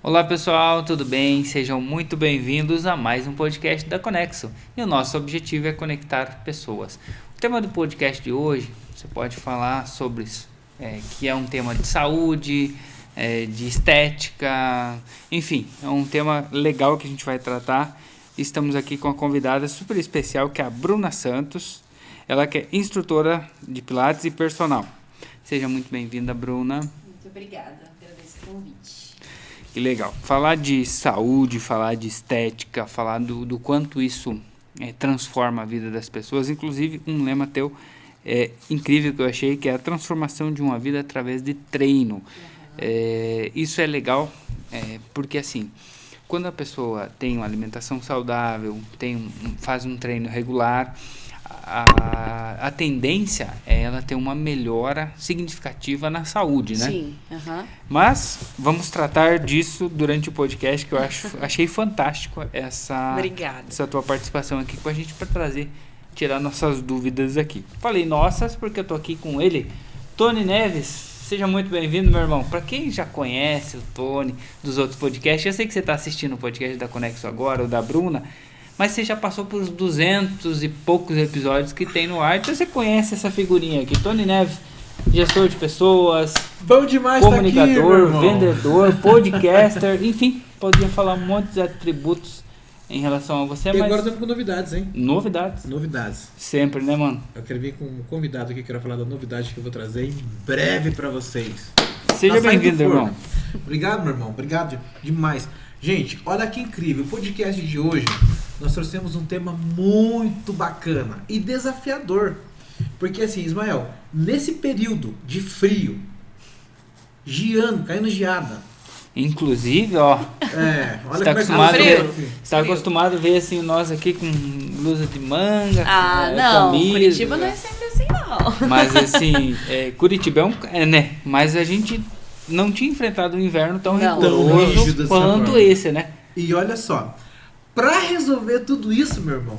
Olá pessoal, tudo bem? Sejam muito bem-vindos a mais um podcast da Conexo. E o nosso objetivo é conectar pessoas. O tema do podcast de hoje, você pode falar sobre que é um tema de saúde, de estética, enfim, é um tema legal que a gente vai tratar. Estamos aqui com uma convidada super especial que é a Bruna Santos. Ela que é instrutora de Pilates e personal. Seja muito bem-vinda, Bruna. Muito obrigada, agradeço o convite. Que legal. Falar de saúde, falar de estética, falar do quanto isso transforma a vida das pessoas. Inclusive, um lema teu incrível que eu achei, que é a transformação de uma vida através de treino. Isso é legal, porque assim, quando a pessoa tem uma alimentação saudável, faz um treino regular, a tendência é ela ter uma melhora significativa na saúde, né? Sim. Mas vamos tratar disso durante o podcast, que eu achei fantástico essa tua participação aqui com a gente para tirar nossas dúvidas aqui. Falei nossas porque eu tô aqui com ele, Tony Neves. Seja muito bem-vindo, meu irmão. Para quem já conhece o Tony dos outros podcasts, eu sei que você está assistindo o podcast da Conexo agora, ou da Bruna, mas você já passou por uns 200 e poucos episódios que tem no ar, então você conhece essa figurinha aqui. Tony Neves, gestor de pessoas, bom demais, comunicador, tá aqui, vendedor, podcaster, enfim, podia falar um monte de atributos em relação a você, e mas... agora estamos com novidades, hein? Novidades. Sempre, né, mano? Eu quero vir com um convidado aqui, quero falar da novidade que eu vou trazer em breve pra vocês. Seja bem-vindo, irmão. Obrigado, meu irmão. Obrigado demais. Gente, olha que incrível. O podcast de hoje, nós trouxemos um tema muito bacana e desafiador. Porque assim, Ismael, nesse período de frio, caindo geada. Inclusive, ó, olha você está acostumado a ver assim, nós aqui com blusa de manga, não, camisa, Curitiba não é sempre assim, não. Mas assim, Curitiba né? Mas a gente não tinha enfrentado um inverno tão rigoroso quanto esse, né? E olha só, para resolver tudo isso, meu irmão,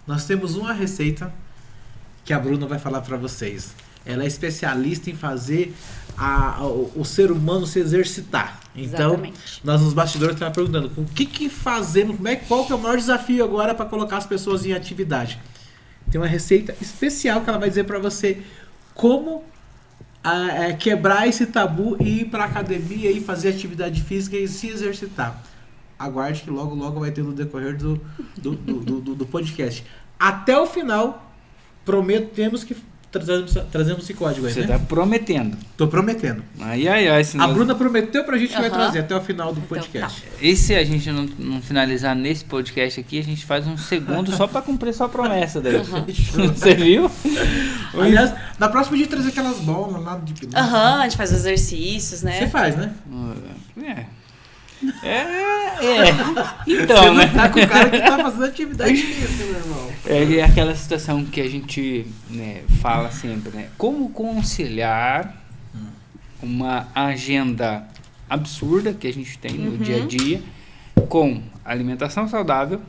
nós temos uma receita que a Bruna vai falar para vocês. Ela é especialista em fazer o ser humano se exercitar. Então, exatamente. Nós nos bastidores estamos perguntando o que fazemos, qual que é o maior desafio agora para colocar as pessoas em atividade. Tem uma receita especial que ela vai dizer para você como quebrar esse tabu e ir para academia e fazer atividade física e se exercitar. Aguarde que logo vai ter no decorrer do podcast. Até o final, prometemos que trazemos esse código aí, Você né? tá prometendo. Tô prometendo. Ai. A Bruna prometeu pra gente que vai trazer até o final do podcast. E se a gente não finalizar nesse podcast aqui, a gente faz um segundo só pra cumprir sua promessa daí. Você viu? Aliás, na próxima a gente trazer aquelas bolas lá de Pilates. A gente faz exercícios, né? Você faz, né? Então, né? Tá com o cara que tá fazendo atividade física, meu irmão. É aquela situação que a gente fala sempre, né? Como conciliar uma agenda absurda que a gente tem no dia a dia com alimentação saudável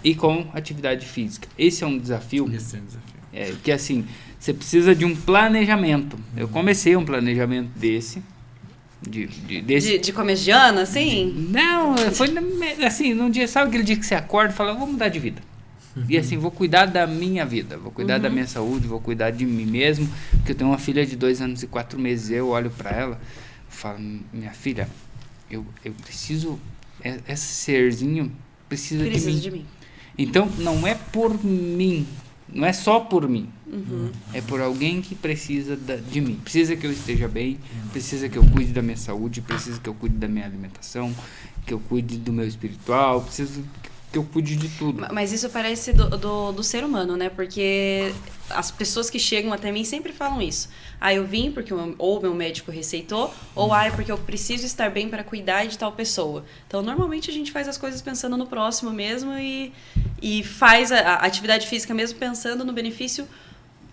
e com atividade física. Esse é um desafio. Que assim, você precisa de um planejamento. Eu comecei um planejamento desse. De começo de ano, assim? Não, foi assim, num dia, sabe aquele dia que você acorda e fala, vou mudar de vida. E assim, vou cuidar da minha vida, vou cuidar da minha saúde, vou cuidar de mim mesmo, porque eu tenho uma filha de 2 anos e 4 meses, eu olho pra ela e falo, minha filha, eu preciso, esse serzinho precisa de mim. Então, não é por mim, não é só por mim. É por alguém que precisa de mim. Precisa que eu esteja bem, precisa que eu cuide da minha saúde, precisa que eu cuide da minha alimentação, que eu cuide do meu espiritual, precisa que eu cuide de tudo. Mas isso parece do ser humano, né? Porque as pessoas que chegam até mim sempre falam isso. Eu vim porque ou meu médico receitou, ou é porque eu preciso estar bem para cuidar de tal pessoa. Então, normalmente a gente faz as coisas pensando no próximo mesmo e faz a atividade física mesmo pensando no benefício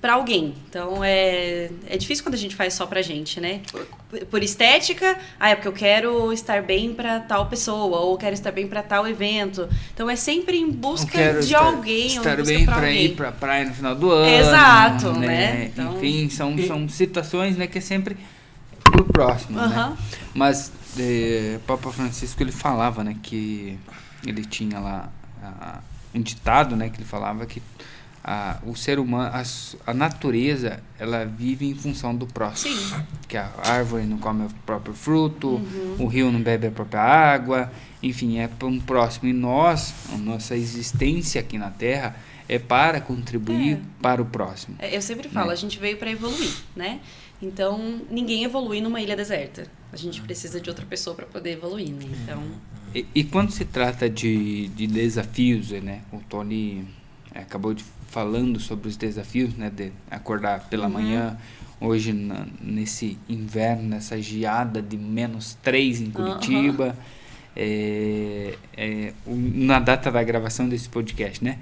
para alguém. Então, é difícil quando a gente faz só pra gente, né? Por estética, é porque eu quero estar bem para tal pessoa, ou quero estar bem para tal evento. Então, é sempre em busca de alguém. Estar bem para ir pra praia no final do ano. Exato, né? Então, enfim, são situações, né, que é sempre pro próximo, né? Mas Papa Francisco, ele falava, né, que ele tinha lá um ditado, né, que ele falava que o ser humano, a natureza, ela vive em função do próximo. Sim. Que a árvore não come o próprio fruto, o rio não bebe a própria água, enfim, é para um próximo. E a nossa existência aqui na Terra é para contribuir para o próximo. Eu sempre falo, a gente veio para evoluir, né? Então, ninguém evolui numa ilha deserta. A gente precisa de outra pessoa para poder evoluir, né? Então... E quando se trata de desafios, né? O Tony acabou falando sobre os desafios, né? De acordar pela manhã, hoje nesse inverno, nessa geada de -3 em Curitiba, na data da gravação desse podcast, né?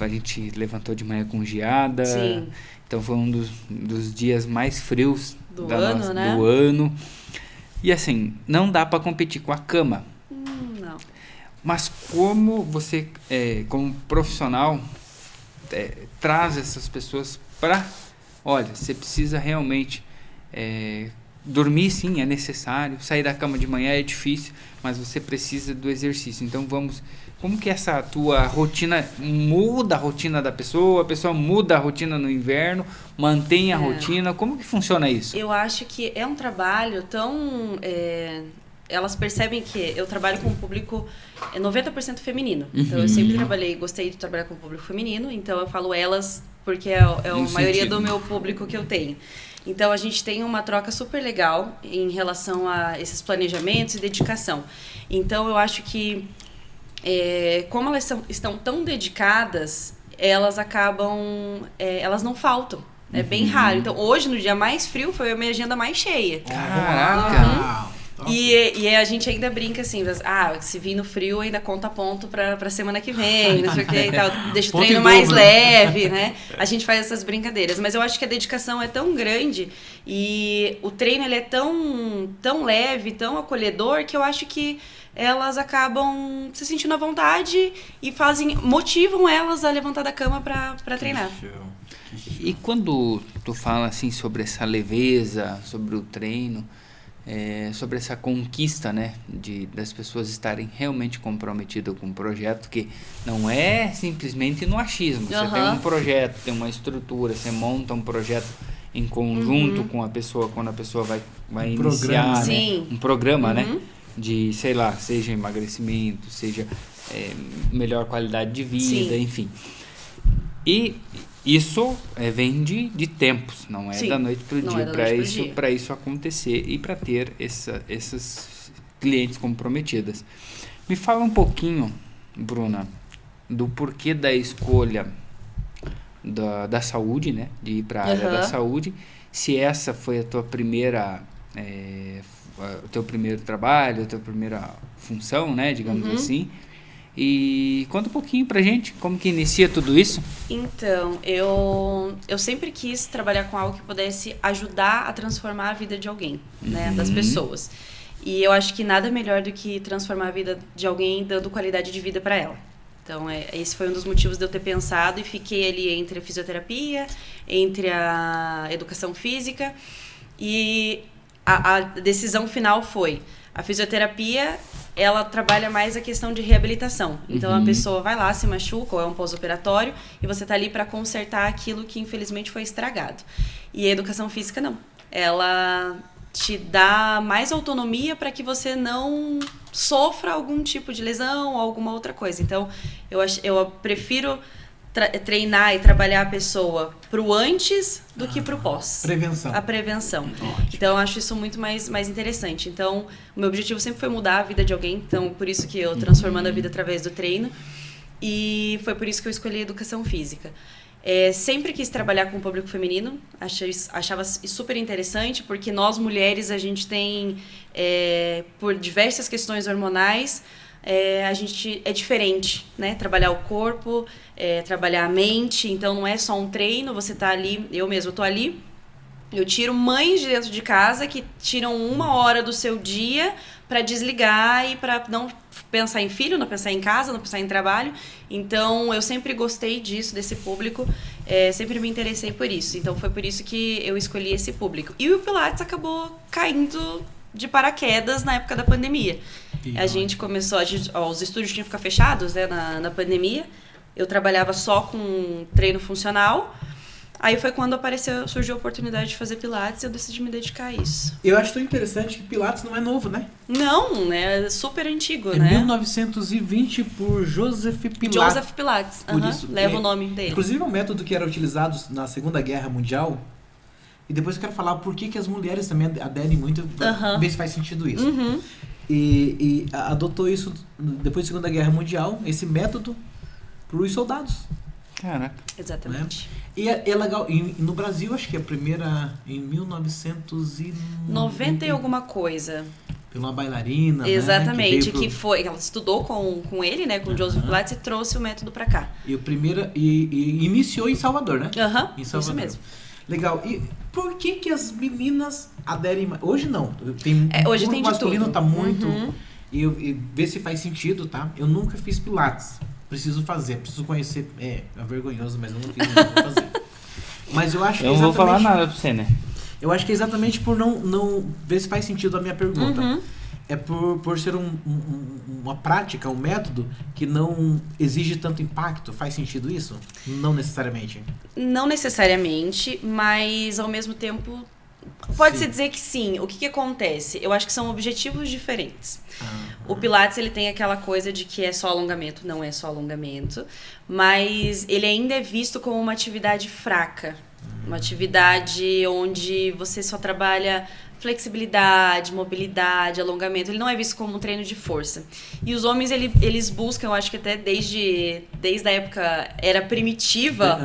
A gente levantou de manhã com geada. Sim. Então foi um dos dias mais frios do ano. E assim, não dá para competir com a cama. Não. Mas como você, como profissional, traz essas pessoas para... Olha, você precisa realmente... dormir, sim, é necessário. Sair da cama de manhã é difícil, mas você precisa do exercício. Então vamos... Como que essa tua rotina muda a rotina da pessoa? A pessoa muda a rotina no inverno, mantém a rotina. Como que funciona isso? Eu acho que é um trabalho tão... elas percebem que eu trabalho com um público 90% feminino. Então, eu sempre gostei de trabalhar com o público feminino. Então, eu falo elas porque é a maioria do meu público que eu tenho. Então, a gente tem uma troca super legal em relação a esses planejamentos e dedicação. Então, eu acho que como elas estão tão dedicadas, elas acabam... elas não faltam. É bem raro. Então, hoje, no dia mais frio, foi a minha agenda mais cheia. Caraca! E a gente ainda brinca assim, se vir no frio, ainda conta ponto pra semana que vem, não sei o que e tal. Deixa o treino mais leve, né? A gente faz essas brincadeiras. Mas eu acho que a dedicação é tão grande e o treino ele é tão leve, tão acolhedor, que eu acho que elas acabam se sentindo à vontade e motivam elas a levantar da cama pra treinar. E quando tu fala assim sobre essa leveza, sobre o treino, sobre essa conquista, né, das pessoas estarem realmente comprometidas com o projeto, que não é simplesmente no achismo. Você tem um projeto, tem uma estrutura, você monta um projeto em conjunto com a pessoa, quando a pessoa vai iniciar, né, um programa, né, de, sei lá, seja emagrecimento, seja melhor qualidade de vida, enfim. E isso vem de tempos, não é da noite para o dia, para isso acontecer e para ter essas clientes comprometidas. Me fala um pouquinho, Bruna, do porquê da escolha da saúde, né, de ir para a área da saúde, se essa foi a tua primeira, o teu primeiro trabalho, a tua primeira função, né, digamos assim. E conta um pouquinho pra gente como que inicia tudo isso. Então, eu sempre quis trabalhar com algo que pudesse ajudar a transformar a vida de alguém, né, das pessoas. E eu acho que nada melhor do que transformar a vida de alguém dando qualidade de vida para ela. Então, esse foi um dos motivos de eu ter pensado e fiquei ali entre a fisioterapia, entre a educação física, e a decisão final foi: a fisioterapia, ela trabalha mais a questão de reabilitação. Então, a pessoa vai lá, se machuca, ou é um pós-operatório, e você tá ali para consertar aquilo que, infelizmente, foi estragado. E a educação física, não. Ela te dá mais autonomia para que você não sofra algum tipo de lesão ou alguma outra coisa. Então, eu prefiro treinar e trabalhar a pessoa pro antes do que pro pós. Prevenção. A prevenção. Ótimo. Então, eu acho isso muito mais interessante. Então, o meu objetivo sempre foi mudar a vida de alguém. Então, por isso que eu transformando a vida através do treino. E foi por isso que eu escolhi a educação física. Sempre quis trabalhar com o público feminino. Achava super interessante, porque nós, mulheres, a gente tem, por diversas questões hormonais, a gente é diferente, né? Trabalhar o corpo, trabalhar a mente. Então, não é só um treino, você tá ali... Eu mesma tô ali, eu tiro mães de dentro de casa que tiram 1 hora do seu dia para desligar e para não pensar em filho, não pensar em casa, não pensar em trabalho. Então, eu sempre gostei disso, desse público, sempre me interessei por isso. Então, foi por isso que eu escolhi esse público. E o Pilates acabou caindo de paraquedas na época da pandemia. A gente começou, os estúdios tinham que ficar fechados, né, na pandemia. Eu trabalhava só com treino funcional. Aí foi quando surgiu a oportunidade de fazer Pilates e eu decidi me dedicar a isso. Eu acho tão interessante que Pilates não é novo, né? Não, né? É super antigo, É né? 1920 por Joseph Pilates. Joseph Pilates, Por isso, leva o nome dele. Inclusive é um método que era utilizado na Segunda Guerra Mundial. E depois eu quero falar por que as mulheres também aderem muito, ver se faz sentido isso. Uhum. E adotou isso depois da Segunda Guerra Mundial, esse método, para os soldados. Caraca. Exatamente. E é legal, no Brasil acho que a primeira em 1990 e alguma coisa. Pela uma bailarina, exatamente, né, que foi, ela estudou com ele, né, com o Joseph Pilates e trouxe o método para cá. E iniciou em Salvador, né? Em Salvador. Isso mesmo. Legal. E por que as meninas aderem? Hoje não. Hoje tem de masculino tudo. Tá muito. E ver se faz sentido, tá? Eu nunca fiz Pilates. Preciso fazer, preciso conhecer. É vergonhoso, mas eu não fiz, não vou fazer. Mas eu acho que eu não vou falar nada pra você, né? Eu acho que é exatamente por não ver se faz sentido a minha pergunta. É por ser uma prática, um método que não exige tanto impacto. Faz sentido isso? Não necessariamente. Não necessariamente, mas ao mesmo tempo pode-se dizer que sim. O que acontece? Eu acho que são objetivos diferentes. O Pilates, ele tem aquela coisa de que é só alongamento. Não é só alongamento. Mas ele ainda é visto como uma atividade fraca. Uma atividade onde você só trabalha flexibilidade, mobilidade, alongamento. Ele não é visto como um treino de força. E os homens, eles buscam, eu acho que até desde a época era primitiva,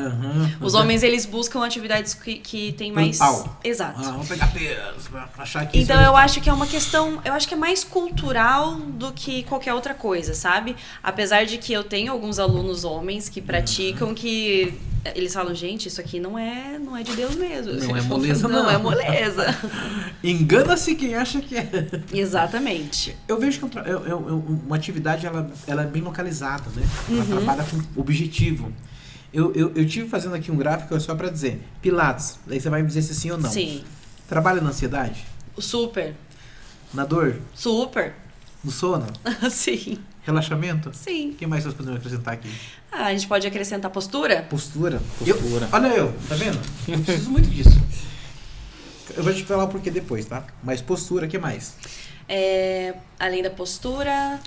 os homens, eles buscam atividades que tem mais... Exato. Vamos pegar peso pra achar que então, eu acho que é uma questão... Eu acho que é mais cultural do que qualquer outra coisa, sabe? Apesar de que eu tenho alguns alunos homens que praticam que... Eles falam, gente, isso aqui não é de Deus mesmo. Não é moleza, não. Não é moleza. Engana-se quem acha que é. Exatamente. Eu vejo que uma atividade, ela é bem localizada, né? Ela trabalha com objetivo. Eu tive fazendo aqui um gráfico só pra dizer, Pilates, aí você vai me dizer se sim ou não. Sim. Trabalha na ansiedade? Super. Na dor? Super. No sono? Sim. Relaxamento? Sim. O que mais nós podemos acrescentar aqui? A gente pode acrescentar postura? Postura. Olha eu, tá vendo? Eu preciso muito disso. Eu vou te falar o porquê depois, tá? Mas postura, o que mais? Além da postura...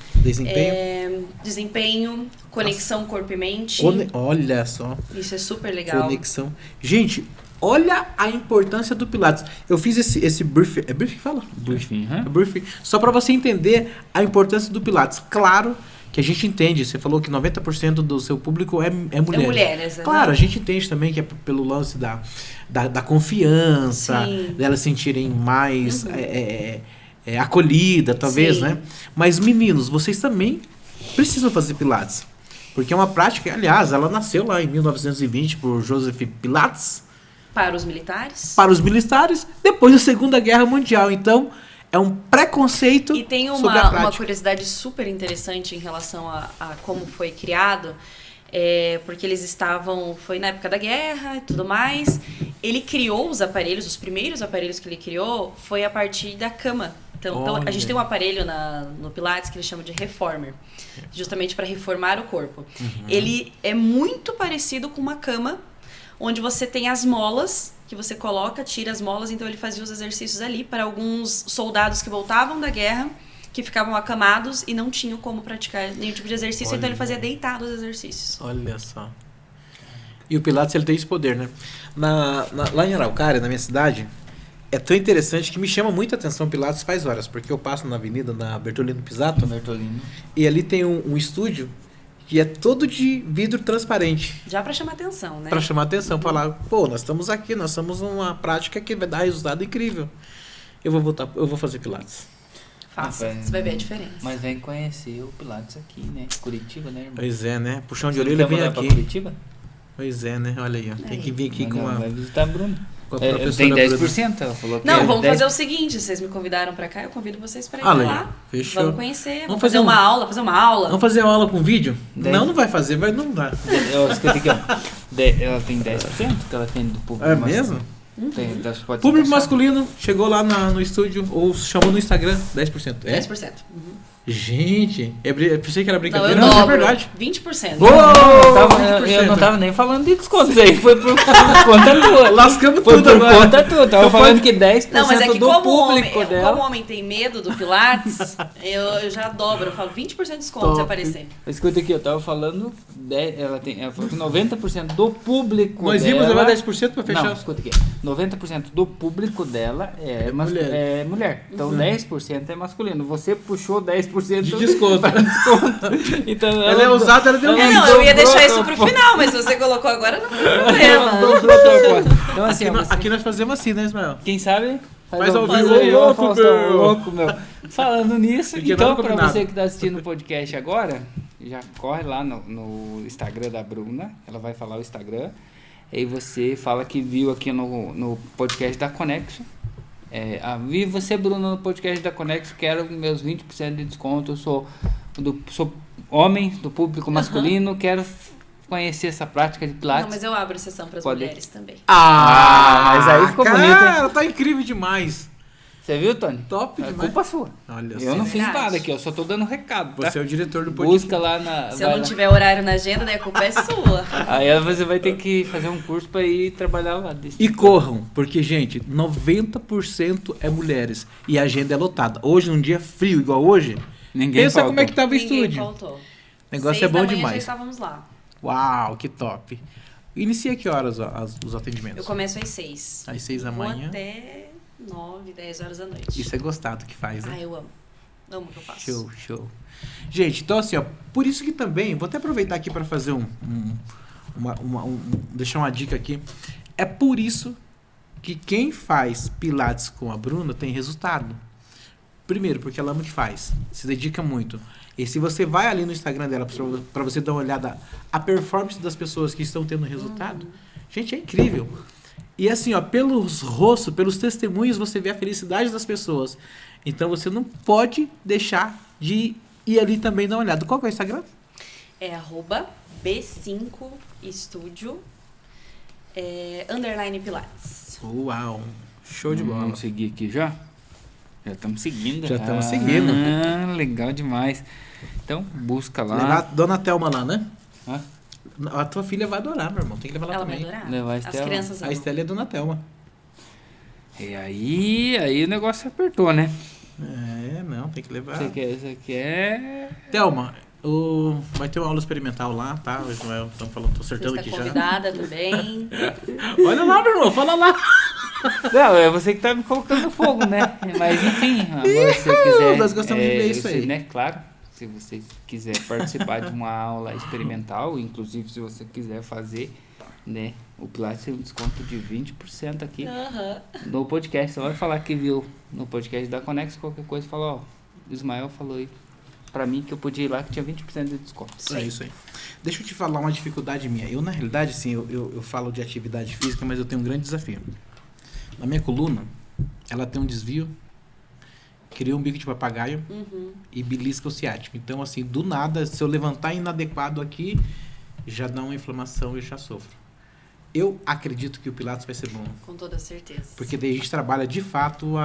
Desempenho. Conexão corpo e mente. Olha só. Isso é super legal. Conexão. Gente, olha a importância do Pilates. Eu fiz esse briefing. É briefing que fala? Briefing, É briefing. Só pra você entender a importância do Pilates. Claro que a gente entende. Você falou que 90% do seu público é mulheres. É mulheres, claro, a gente entende também que é pelo lance da confiança, delas sentirem mais acolhida, talvez, né? Mas meninos, vocês também precisam fazer Pilates. Porque é uma prática, aliás, ela nasceu lá em 1920 por Joseph Pilates. Para os militares. Para os militares, depois da Segunda Guerra Mundial. Então, é um preconceito sobre a prática. E tem uma curiosidade super interessante em relação a como foi criado. Porque eles foi na época da guerra e tudo mais. Ele criou os aparelhos, os primeiros aparelhos que ele criou foi a partir da cama. Então a gente tem um aparelho no Pilates que ele chama de Reformer, justamente para reformar o corpo. Ele é muito parecido com uma cama, onde você tem as molas que você coloca, tira as molas. Então ele fazia os exercícios ali para alguns soldados que voltavam da guerra, que ficavam acamados e não tinham como praticar nenhum tipo de exercício. Então ele fazia deitado os exercícios. Olha só. E o Pilates, ele tem esse poder, né? Lá em Araucária, na minha cidade, é tão interessante que me chama muita atenção o Pilates faz horas, porque eu passo na avenida, na Bertolino Pisato, e ali tem um estúdio que é todo de vidro transparente. Já para chamar atenção, né? Para chamar atenção, falar, pô, nós estamos aqui, nós estamos numa prática que vai dar resultado incrível. Eu vou fazer Pilates. Faça, você vai ver a diferença. Mas vem conhecer o Pilates aqui, né? Curitiba, né, irmão? Pois é, né? Puxão de orelha, vem aqui. Curitiba? Pois é, né? Olha aí, ó. Tem que vir aqui Vai visitar a Bruna. Tem 10%, ela falou que não, vamos fazer o seguinte, vocês me convidaram pra cá, eu convido vocês pra ir lá. Fechou. Vamos conhecer, vamos fazer uma aula. Vamos fazer uma aula com vídeo? Não vai fazer, não dá. Ela tem 10% que ela tem do público. É mesmo? Pode Público ser masculino, chegou lá no estúdio ou chamou no Instagram, 10%. É? 10%. Uhum. Gente, eu pensei que era Não, brincadeira. eu Não, é dobro. verdade. 20%. Eu não tava nem falando de desconto, isso aí foi por conta tua. Lascamos Foi tudo por agora. conta tua. Tava falando que 10% Não, mas é que do como público homem, dela. como homem tem medo do Pilates, eu já dobro. Eu falo 20% de desconto Top. se aparecer. Escuta aqui, eu tava falando, ela falou que 90% do público Nós dela... íamos levar 10% pra fechar. Não, escuta aqui. 90% do público dela é mulher. Então 10% é masculino. Você puxou 10% De desconto. para desconto. Então, Ela é usada, ela deu um Não, eu ia deixar isso pro dobrou. final, mas se você colocou agora, não tem Ela problema. dobrou a proposta. Então assim, Aqui nós fazemos assim, né, Ismael? quem sabe Faz ao faz vivo, aí, louco, Faustão, meu. louco, meu. Falando nisso, Porque então nada para combinado. você que está assistindo o podcast agora, já corre lá no Instagram da Bruna, ela vai falar o Instagram, aí você fala que viu aqui no podcast da Conexo. Vi você, Bruna, no podcast da Conexo, quero meus 20% de desconto, eu sou homem do público masculino, quero conhecer essa prática de Pilates. Não, mas eu abro exceção para as Pode. mulheres também. Mas aí ficou bonito, hein? Cara, tá incrível demais. Você viu, Tony? Top É demais. culpa sua. Olha Eu só. não fiz Verdade. nada aqui, eu só tô dando recado, tá? Você é o diretor do podcast. Busca lá na... Se vai eu não lá. tiver horário na agenda, daí a culpa é sua. Aí você vai ter que fazer um curso pra ir trabalhar lá. E corram, porque, gente, 90% é mulheres. E a agenda é lotada. Hoje, num dia frio igual hoje, Ninguém pensa faltou. como é que tava o Ninguém estúdio. faltou. O negócio 6 é bom da manhã Já demais. estávamos lá. Uau, que top. Inicia que horas os atendimentos? Eu começo às 6. Às 6 da Vou manhã. até 9, 10 horas da noite. Isso é gostado que faz, né? Ah, eu amo. Amo o que eu faço. Show, show. Gente, então assim, ó, por isso que também, vou até aproveitar aqui para fazer deixar uma dica aqui. É por isso que quem faz Pilates com a Bruna tem resultado. Primeiro, porque ela ama o que faz, se dedica muito. E se você vai ali no Instagram dela para você dar uma olhada a performance das pessoas que estão tendo resultado, gente, é incrível. E assim, ó, pelos rostos, pelos testemunhos, você vê a felicidade das pessoas. Então você não pode deixar de ir ali também dar uma olhada. Qual que é o Instagram? É @B5Estúdio _ Pilates. Uau, show de bola. Vamos seguir aqui já? Já estamos seguindo. Já estamos seguindo. Legal demais. Então, busca lá. Levar a Dona Thelma lá, né? Hã? A tua filha vai adorar, meu irmão. Tem que levar lá Ela também. vai adorar. Levar a As Estela. crianças A amam. Estela é Dona Thelma. E aí o negócio apertou, né? Não, tem que levar. Você quer... Thelma, vai ter uma aula experimental lá, tá? Estamos falando, tô Você acertando está aqui já. convidada também. Olha lá, meu irmão, fala lá. Não, é você que tá me colocando fogo, né? Mas enfim, agora se você quiser... Nós gostamos de ver isso aí. Né? Claro, se você quiser participar de uma aula experimental, inclusive se você quiser fazer, né? O Pilates tem um desconto de 20% aqui Aham. no podcast. Você vai falar que viu no podcast da Conex, qualquer coisa, fala, ó, o Ismael falou aí pra mim que eu podia ir lá que tinha 20% de desconto. É isso aí. Deixa eu te falar uma dificuldade minha. Eu, na realidade, assim, eu falo de atividade física, mas eu tenho um grande desafio. Na minha coluna, ela tem um desvio, criou um bico de papagaio e belisca o ciático. Então, assim, do nada, se eu levantar inadequado aqui, já dá uma inflamação e eu já sofro. Eu acredito que o Pilates vai ser bom. Com toda certeza. Porque daí a gente trabalha de fato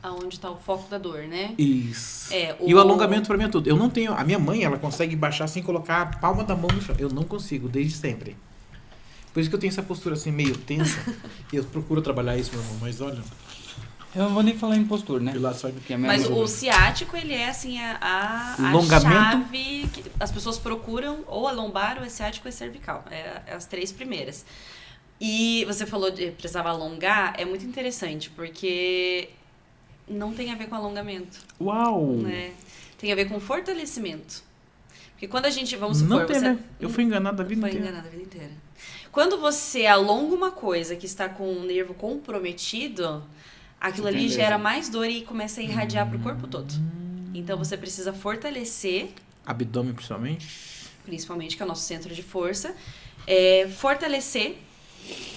Aonde está o foco da dor, né? Isso. É, E o alongamento pra mim é tudo. Eu não tenho... A minha mãe, ela consegue baixar sem colocar a palma da mão no chão. Eu não consigo, desde sempre. Por isso que eu tenho essa postura assim, meio tensa. E eu procuro trabalhar isso, meu irmão. Mas olha, Eu não vou nem falar em postura, né? Pilates vai... Que é a minha Mas mãe- o ciático, ele é assim, a Alongamento. chave que as pessoas procuram, ou a lombar, ou a ciático, ou a cervical. É as 3 primeiras. E você falou de precisava alongar, é muito interessante, porque não tem a ver com alongamento, Uau! né? Tem a ver com fortalecimento. Porque quando a gente, vamos Não supor, tem, você... né? Eu fui enganado a vida Foi inteira. enganada a vida inteira. Quando você alonga uma coisa que está com o nervo comprometido, aquilo ali Beleza. gera mais dor e começa a irradiar para o corpo todo. Então você precisa fortalecer, Abdômen, principalmente. principalmente que é o nosso centro de força, fortalecer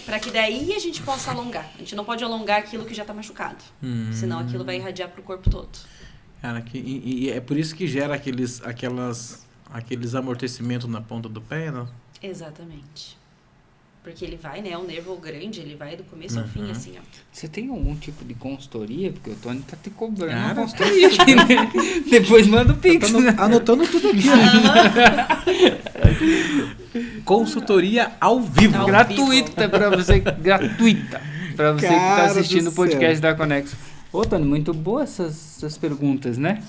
para que daí a gente possa alongar. A gente não pode alongar aquilo que já está machucado, senão aquilo vai irradiar para o corpo todo. Cara, e é por isso que gera aqueles amortecimentos na ponta do pé, não? Exatamente. Porque ele vai, né? É um nervo grande, ele vai do começo ao fim, assim, ó. Você tem algum tipo de consultoria? Porque o Tony tá te cobrando Cara, uma consultoria aqui, né? Depois manda o Pix. Anotando tudo aqui. Consultoria ao vivo. Ao Gratuita pra você. Gratuita. Pra você que tá Cara assistindo do o podcast céu. da Conexo. Ô, Tony, muito boas essas perguntas, né?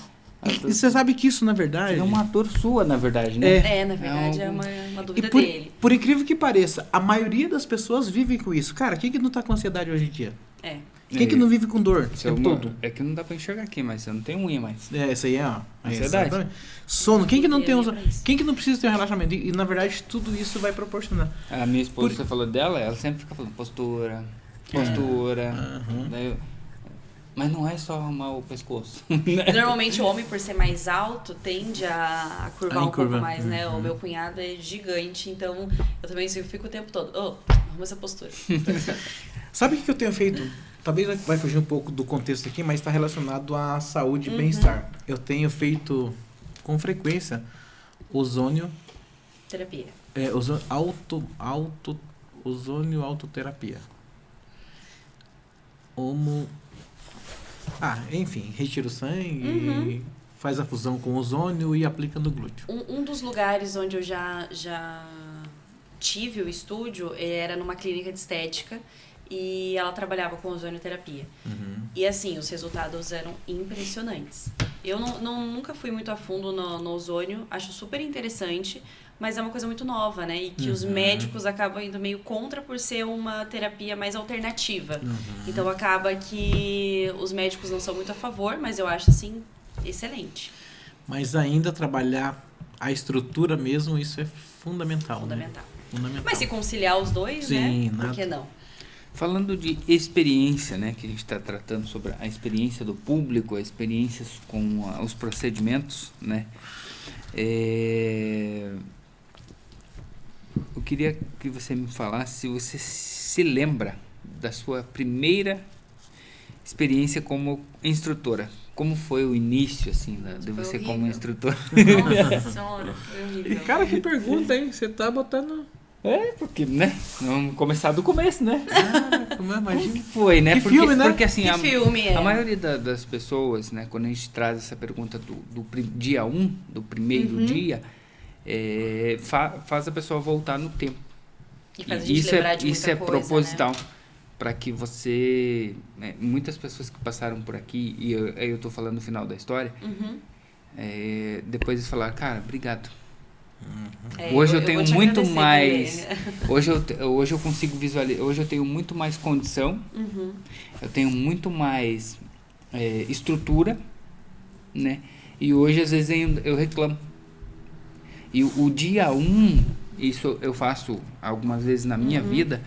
E você sabe que isso, na verdade... É uma dor sua, na verdade, né? Na verdade, é algo- uma E dúvida por, dele. por incrível que pareça, a maioria das pessoas vivem com isso. Cara, quem que não tá com ansiedade hoje em dia? É. Quem que não vive com dor o Isso é tempo uma- todo? É que não dá pra enxergar aqui, mas você não tem unha mais. Isso aí é, ó. Ansiedade. Exatamente. Sono. Quem que não tem Eu lembro disso. Quem que não precisa ter um relaxamento? E na verdade, tudo isso vai proporcionar. A minha esposa, Por- você falou dela, ela sempre fica falando postura. Daí mas não é só arrumar o pescoço. Né? Normalmente o homem, por ser mais alto, tende a curvar um encurvar. pouco mais, né? O meu cunhado é gigante, então eu também fico o tempo todo, arruma essa postura. Sabe o que eu tenho feito? Talvez vai fugir um pouco do contexto aqui, mas está relacionado à saúde e bem-estar. Eu tenho feito com frequência ozônio, Terapia. ozônio autoterapia. Enfim, retira o sangue, faz a fusão com ozônio e aplica no glúteo. Um dos lugares onde eu já tive o estúdio era numa clínica de estética e ela trabalhava com ozonioterapia. E assim, os resultados eram impressionantes. Eu nunca fui muito a fundo no ozônio, acho super interessante, mas é uma coisa muito nova, né? E que os médicos acabam indo meio contra por ser uma terapia mais alternativa. Então acaba que os médicos não são muito a favor, mas eu acho assim excelente. Mas ainda trabalhar a estrutura mesmo, isso é fundamental. Fundamental. Né? Fundamental. Mas se conciliar os dois, Sim, né? nada. Por que não? Falando de experiência, né? Que a gente está tratando sobre a experiência do público, a experiência com os procedimentos, né? Eu queria que você me falasse se você se lembra da sua primeira experiência como instrutora. Como foi o início, assim, de Foi você horrível. como instrutora? Nossa senhora, foi horrível. Cara, que pergunta, hein? Você tá botando... Porque, né? Vamos começar do começo, né? Como é, Como imagina. que foi, né? Que filme, né? Porque assim, Que filme é? a maioria das pessoas, né, quando a gente traz essa pergunta do dia 1, do primeiro dia, faz a pessoa voltar no tempo. E faz a gente lembrar de muita isso é coisa, proposital. né? Para que você... né, muitas pessoas que passaram por aqui, e eu tô falando no final da história, depois eles falaram, cara, obrigado. Hoje eu tenho vou te muito agradecer, mais... Bebê. Hoje eu consigo visualizar... Hoje eu tenho muito mais condição. Eu tenho muito mais estrutura, né? E hoje, às vezes, eu reclamo. E o dia 1, isso eu faço algumas vezes na minha vida,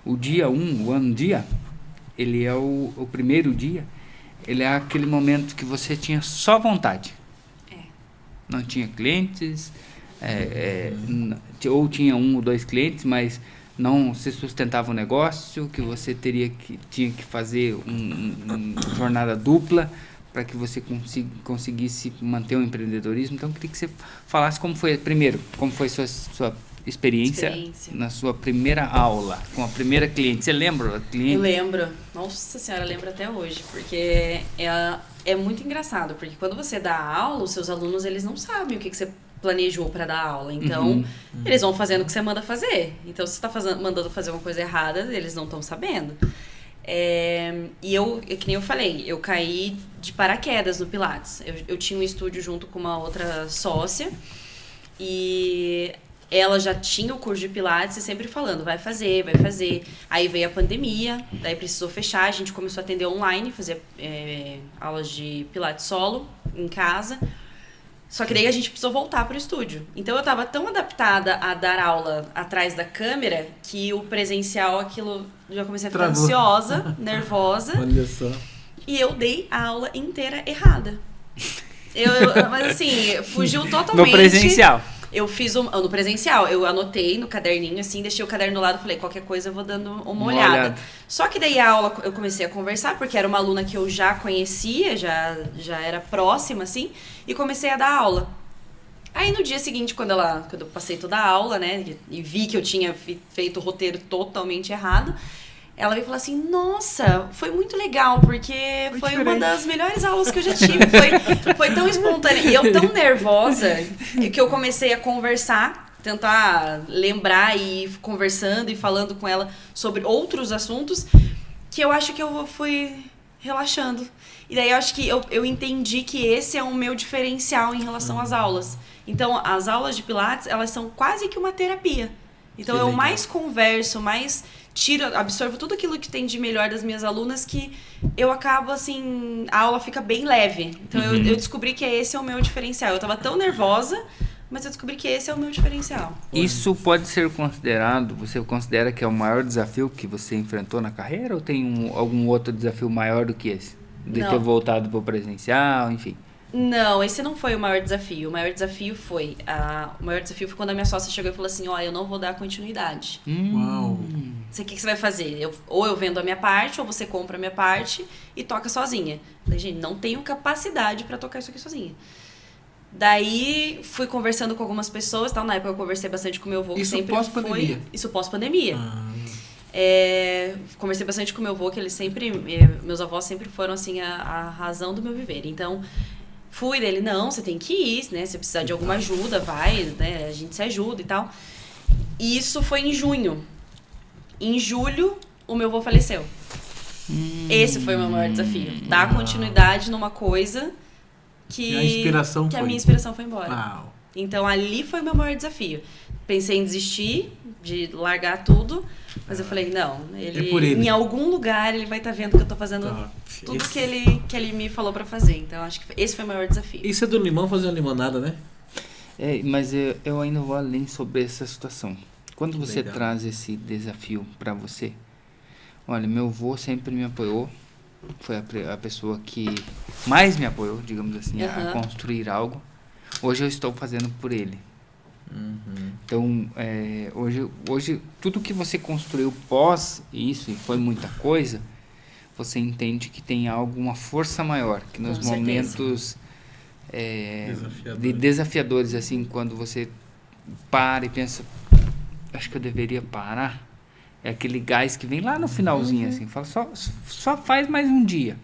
o dia 1, o ano dia, ele é o primeiro dia, ele é aquele momento que você tinha só vontade. Não tinha clientes, ou tinha 1 ou 2 clientes, mas não se sustentava o negócio, que você tinha que fazer uma jornada dupla para que você conseguisse manter o empreendedorismo. Então, eu queria que você falasse como foi sua experiência na sua primeira aula, com a primeira cliente. Você lembra da cliente? Eu lembro. Nossa senhora, eu lembro até hoje, porque é muito engraçado, porque quando você dá aula, os seus alunos, eles não sabem o que você planejou para dar aula. Então, eles vão fazendo o que você manda fazer. Então, se você está mandando fazer uma coisa errada, eles não estão sabendo. E que nem eu falei, eu caí de paraquedas no Pilates. Eu tinha um estúdio junto com uma outra sócia e ela já tinha o curso de Pilates e sempre falando, vai fazer. Aí veio a pandemia, daí precisou fechar, a gente começou a atender online, fazer aulas de Pilates solo em casa. Só que daí a gente precisou voltar pro estúdio. Então eu tava tão adaptada a dar aula atrás da câmera que o presencial, aquilo, já comecei a ficar ansiosa, nervosa. Olha só. E eu dei a aula inteira errada. Mas assim, fugiu totalmente. No presencial. Eu fiz no presencial, eu anotei no caderninho, assim, deixei o caderno do lado, falei, qualquer coisa eu vou dando uma olhada. Só que daí a aula eu comecei a conversar, porque era uma aluna que eu já conhecia, já era próxima, assim, e comecei a dar aula. Aí no dia seguinte, quando eu passei toda a aula, né, e vi que eu tinha feito o roteiro totalmente errado, ela veio falar assim, nossa, foi muito legal, porque foi uma das melhores aulas que eu já tive. Foi tão espontâneo. E eu tão nervosa que eu comecei a conversar, tentar lembrar e ir conversando e falando com ela sobre outros assuntos, que eu acho que eu fui relaxando. E daí eu acho que eu entendi que esse é o meu diferencial em relação às aulas. Então, as aulas de Pilates, elas são quase que uma terapia. Então, eu mais converso, mais absorvo tudo aquilo que tem de melhor das minhas alunas, que eu acabo, assim, a aula fica bem leve. Então, eu descobri que esse é o meu diferencial. Eu tava tão nervosa, mas eu descobri que esse é o meu diferencial. Isso pode ser considerado, você considera que é o maior desafio que você enfrentou na carreira, ou tem algum outro desafio maior do que esse? De ter voltado para o presencial, enfim. Não, esse não foi o maior desafio. O maior desafio foi quando a minha sócia chegou e falou assim, eu não vou dar continuidade. Uau. O que você vai fazer? Ou eu vendo a minha parte, ou você compra a minha parte e toca sozinha. Falei, gente, não tenho capacidade para tocar isso aqui sozinha. Daí, fui conversando com algumas pessoas, tal. Na época eu conversei bastante com meu avô, que sempre foi... Isso pós-pandemia. Conversei bastante com meu avô, que ele sempre... Meus avós sempre foram, assim, a razão do meu viver. Então, fui dele, não, você tem que ir, né? Se precisar de alguma ajuda, vai, né? A gente se ajuda e tal. E isso foi em junho. Em julho, o meu avô faleceu. Esse foi o meu maior desafio. Dar continuidade numa coisa que a minha inspiração foi embora. Uau. Então, ali foi o meu maior desafio. Pensei em desistir, de largar tudo, mas eu falei, não, ele em algum lugar ele vai estar vendo que eu tô fazendo tudo que ele me falou pra fazer. Então, acho que esse foi o maior desafio. Isso é do limão fazer uma limonada, né? Mas eu ainda vou além sobre essa situação. Quando você traz esse desafio pra você, olha, meu avô sempre me apoiou, foi a pessoa que mais me apoiou, digamos assim, a construir algo. Hoje eu estou fazendo por ele. Então, hoje tudo que você construiu pós isso, e foi muita coisa, você entende que tem uma força maior, que nos momentos desafiadores, assim, quando você para e pensa, acho que eu deveria parar, é aquele gás que vem lá no finalzinho, assim, fala, só faz mais um dia,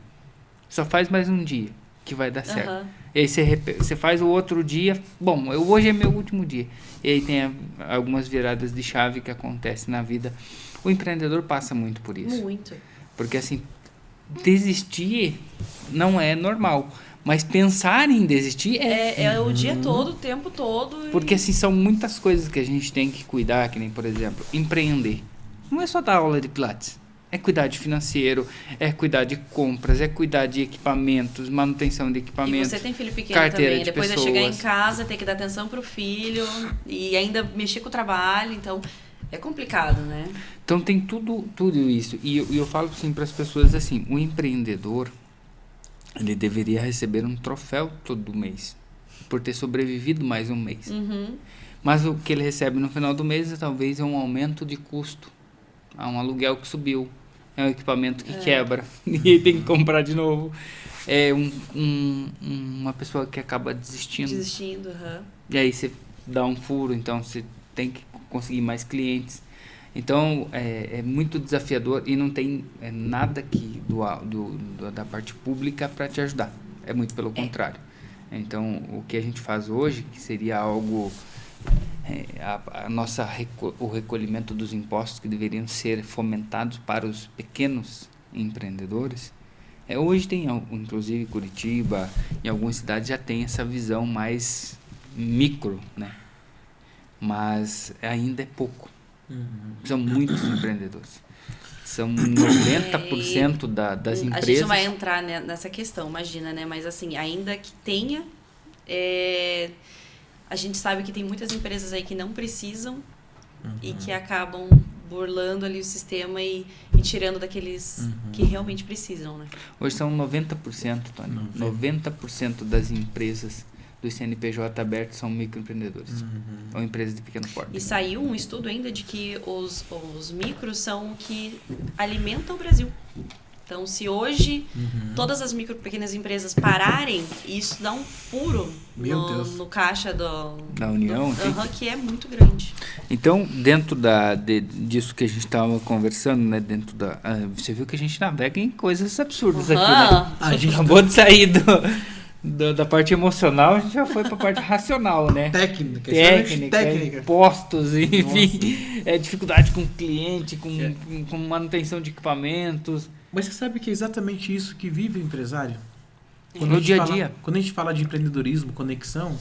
que vai dar certo. E aí você faz o outro dia, bom, hoje é meu último dia. E aí tem algumas viradas de chave que acontecem na vida. O empreendedor passa muito por isso. Muito. Porque assim, desistir não é normal. Mas pensar em desistir é o dia todo, o tempo todo. Porque assim, são muitas coisas que a gente tem que cuidar, que nem, por exemplo, empreender. Não é só dar aula de Pilates. É cuidar de financeiro, é cuidar de compras, é cuidar de equipamentos, manutenção de equipamentos. E você tem filho pequeno também. Depois de chegar em casa, tem que dar atenção pro filho e ainda mexer com o trabalho. Então, é complicado, né? Então, tem tudo isso. E eu falo assim para as pessoas assim, o empreendedor, ele deveria receber um troféu todo mês, por ter sobrevivido mais um mês. Mas o que ele recebe no final do mês talvez é um aumento de custo. Há um aluguel que subiu. É um equipamento que quebra e tem que comprar de novo. É uma pessoa que acaba desistindo. E aí você dá um furo, então você tem que conseguir mais clientes. Então é muito desafiador e não tem nada aqui da parte pública para te ajudar. É muito pelo contrário. Então o que a gente faz hoje, que seria algo... o recolhimento dos impostos que deveriam ser fomentados para os pequenos empreendedores, hoje tem, inclusive Curitiba, em algumas cidades já tem essa visão mais micro, né? Mas ainda é pouco. São muitos empreendedores. São 90% das empresas... A gente não vai entrar nessa questão, imagina, né? Mas assim, ainda que tenha... A gente sabe que tem muitas empresas aí que não precisam e que acabam burlando ali o sistema e tirando daqueles que realmente precisam, né? Hoje são 90%, Tony. 90% das empresas do CNPJ aberto são microempreendedores. Ou empresas de pequeno porte. E saiu um estudo ainda de que os micros são o que alimentam o Brasil. Então, se hoje todas as micro pequenas empresas pararem, isso dá um furo Meu Deus. no caixa Da União, que é muito grande. Então, dentro disso que a gente estava conversando, né? Você viu que a gente navega em coisas absurdas aqui, né? A gente Acabou de sair da parte emocional, a gente já foi para a parte racional, né? Técnica. Postos, enfim, dificuldade com o cliente, com manutenção de equipamentos. Mas você sabe que é exatamente isso que vive o empresário? No dia a dia. Quando a gente fala de empreendedorismo, conexão,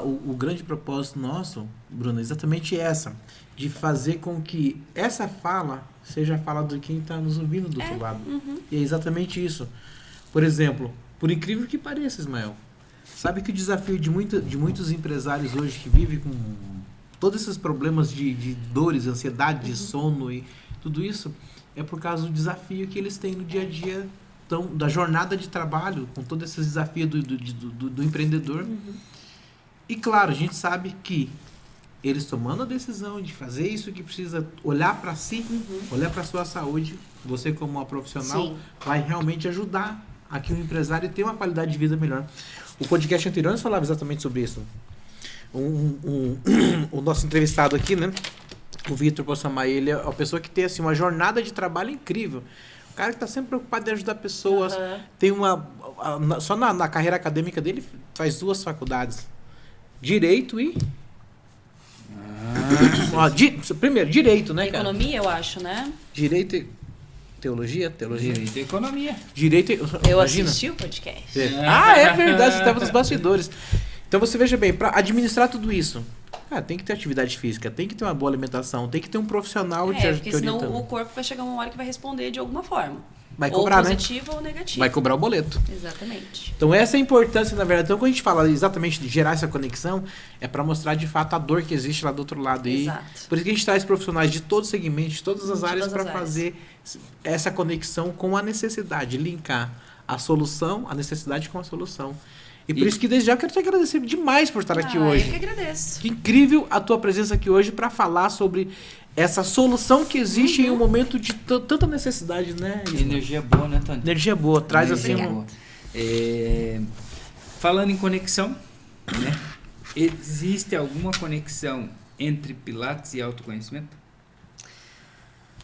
o grande propósito nosso, Bruno, é exatamente essa. De fazer com que essa fala seja a fala de quem está nos ouvindo do outro lado. E é exatamente isso. Por exemplo, por incrível que pareça, Ismael, sabe que o desafio de muitos empresários hoje que vivem com todos esses problemas de dores, ansiedade, de sono e tudo isso, é por causa do desafio que eles têm no dia a dia, da jornada de trabalho, com todos esses desafios do empreendedor. E claro, a gente sabe que eles tomando a decisão de fazer isso que precisa, olhar para si, olhar para a sua saúde, você como uma profissional, vai realmente ajudar a que o empresário tenha uma qualidade de vida melhor. O podcast anterior nós falava exatamente sobre isso. O nosso entrevistado aqui, né? O Vitor Possamay, ele é uma pessoa que tem assim, uma jornada de trabalho incrível. O cara que está sempre preocupado em ajudar pessoas. Tem só na carreira acadêmica dele, faz 2 faculdades. Direito e... primeiro, direito, né, cara? Economia, eu acho, né? Direito e... Teologia? Direito e economia. Direito e... Eu Imagina. assisti o podcast. É verdade, você estava nos bastidores. Então você veja bem, para administrar tudo isso, tem que ter atividade física, tem que ter uma boa alimentação, tem que ter um profissional te porque senão orientando. o corpo vai chegar uma hora que vai responder de alguma forma. Vai cobrar, ou positivo ou negativo. Vai cobrar o boleto. Exatamente. Então essa é a importância, na verdade. Então quando a gente fala exatamente de gerar essa conexão, é para mostrar de fato a dor que existe lá do outro lado. Exato. Por isso que a gente traz profissionais de todos os segmentos, de todas as áreas, para áreas. fazer essa conexão com a necessidade, linkar a solução, a necessidade com a solução. E por isso que desde já eu quero te agradecer demais por estar aqui hoje. Eu que agradeço. Que incrível a tua presença aqui hoje para falar sobre essa solução que existe em um momento de tanta necessidade, né? Energia boa, né, Tony? Energia boa, traz assim boa. Falando em conexão, né? Existe alguma conexão entre Pilates e autoconhecimento?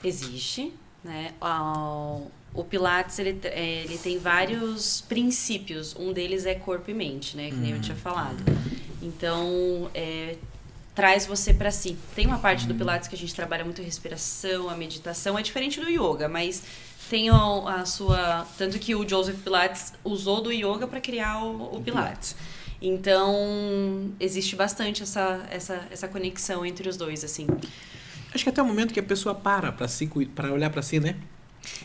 Existe, né? O Pilates, ele tem vários princípios. Um deles é corpo e mente, né? Que nem eu tinha falado. Então, traz você para si. Tem uma parte do Pilates que a gente trabalha muito a respiração, a meditação. É diferente do yoga, mas tem a sua... Tanto que o Joseph Pilates usou do yoga para criar o Pilates. Então, existe bastante essa conexão entre os dois, assim. Acho que até o momento que a pessoa para olhar para si, né?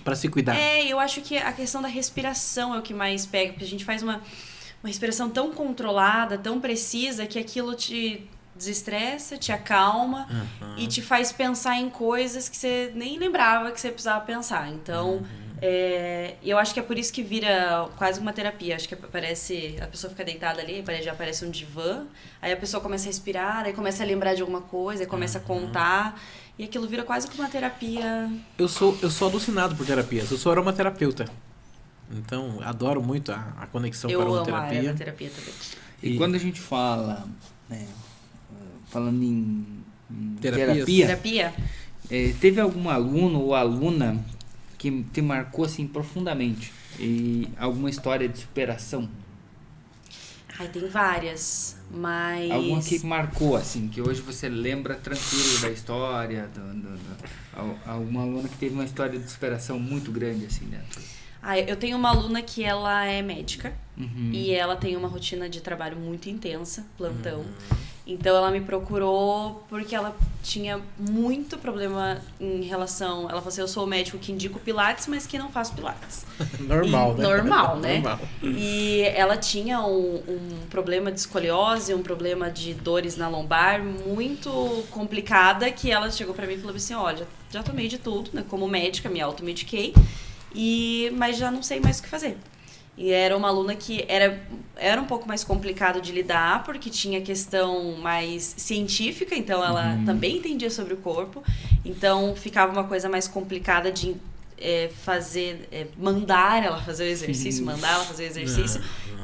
Para se cuidar. Eu acho que a questão da respiração é o que mais pega, porque a gente faz uma respiração tão controlada, tão precisa, que aquilo te desestressa, te acalma e te faz pensar em coisas que você nem lembrava que você precisava pensar. Então, eu acho que é por isso que vira quase uma terapia. Acho que a pessoa fica deitada ali, já aparece um divã, aí a pessoa começa a respirar, aí começa a lembrar de alguma coisa, aí começa a contar, e aquilo vira quase como uma terapia. Eu sou alucinado por terapias, eu sou aromaterapeuta. Então, adoro muito a conexão com a aromaterapia. Eu amo a aromaterapia também. E quando a gente fala, falando em terapia, teve algum aluno ou aluna que te marcou assim profundamente? E alguma história de superação? Tem várias, mas... Alguma que marcou, assim, que hoje você lembra tranquilo da história? Alguma aluna que teve uma história de superação muito grande, assim, dentro? Eu tenho uma aluna que ela é médica e ela tem uma rotina de trabalho muito intensa, plantão. Então ela me procurou porque ela tinha muito problema em relação... Ela falou assim, eu sou o médico que indico Pilates, mas que não faço Pilates. Normal, né? Normal, né? Normal. E ela tinha um problema de escoliose, um problema de dores na lombar muito complicada, que ela chegou pra mim e falou assim, olha, já tomei de tudo, né? Como médica, me automediquei, mas já não sei mais o que fazer. E era uma aluna que era um pouco mais complicado de lidar, porque tinha questão mais científica, então ela também entendia sobre o corpo. Então ficava uma coisa mais complicada de mandar ela fazer o exercício,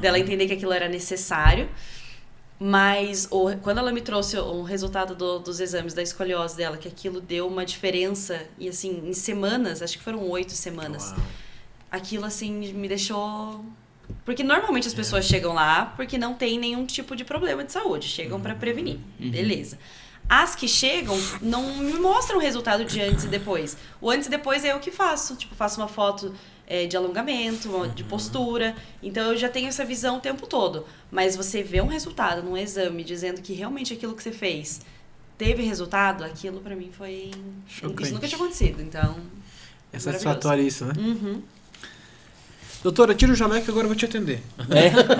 dela entender que aquilo era necessário. Mas quando ela me trouxe um resultado dos exames da escoliose dela, que aquilo deu uma diferença, e assim, em semanas, acho que foram 8 semanas, aquilo assim me deixou... Porque normalmente as pessoas chegam lá porque não tem nenhum tipo de problema de saúde, chegam para prevenir, beleza. As que chegam não me mostram o resultado de antes e depois. O antes e depois é eu que faço, tipo, faço uma foto de alongamento, de postura, então eu já tenho essa visão o tempo todo. Mas você vê um resultado num exame dizendo que realmente aquilo que você fez teve resultado, aquilo para mim foi... Chocante. Isso nunca tinha acontecido, então... É satisfatório isso, né? Uhum. Doutora, tira o jaleco que agora eu vou te atender.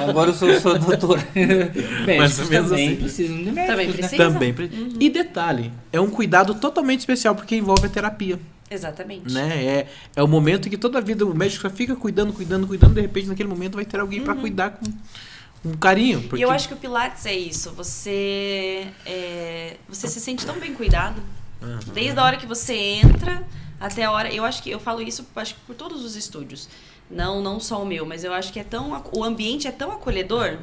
Agora eu sou doutora. Mais ou Médicos menos também assim. precisam de médicos, Também né? precisa. Também. E detalhe, é um cuidado totalmente especial porque envolve a terapia. Exatamente. Né? É o momento que toda a vida o médico só fica cuidando, de repente naquele momento vai ter alguém para cuidar com um carinho. Porque... E eu acho que o Pilates é isso, você se sente tão bem cuidado, desde a hora que você entra até a hora, eu acho que eu falo isso acho que por todos os estúdios, não só o meu, mas eu acho que o ambiente é tão acolhedor